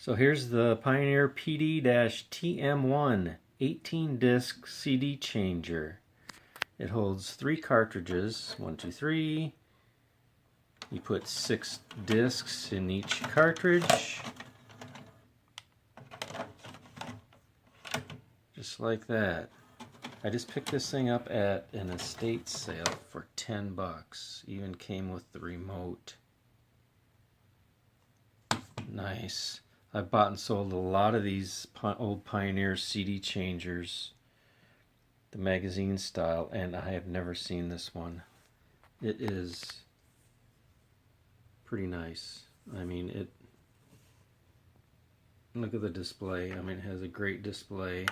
So here's the Pioneer PD-TM1 18-disc CD changer. It holds 3 cartridges, 1, 2, 3. You put 6 discs in each cartridge. Just like that. I just picked this thing up at an estate sale for 10 bucks. Even came with the remote. Nice. I've bought and sold a lot of these old Pioneer CD changers, the magazine style, and I have never seen this one. It is pretty nice. I mean, look at the display. I mean, it has a great display.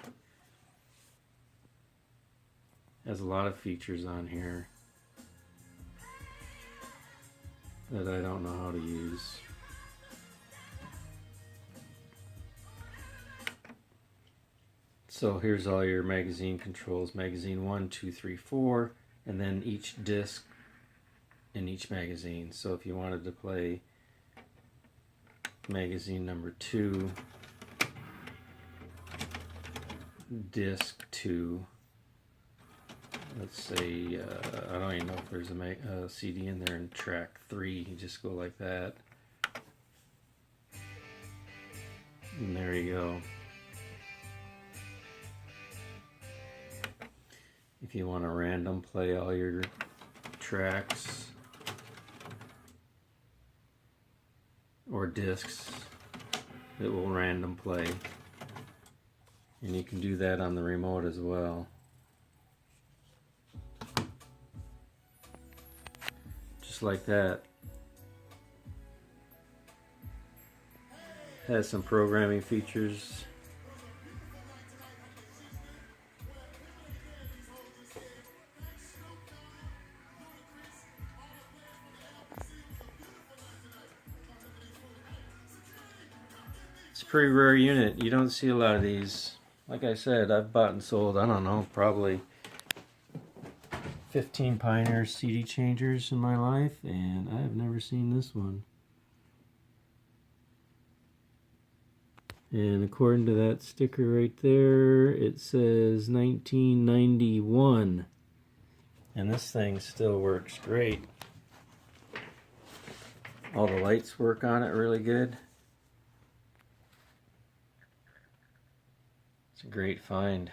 Has a lot of features on here that I don't know how to use. So here's all your magazine controls, magazine 1, 2, 3, 4, and then each disc in each magazine. So if you wanted to play magazine number 2, disc 2, let's say, I don't even know if there's a CD in there in track 3, you just go like that. And there you go. If you want to random play all your tracks or discs, it will random play. And you can do that on the remote as well. Just like that. Has some programming features. It's a pretty rare unit. You don't see a lot of these. Like I said, I've bought and sold, I don't know, probably 15 Pioneer CD changers in my life, and I have never seen this one. And according to that sticker right there, it says 1991. And this thing still works great. All the lights work on it really good. It's a great find.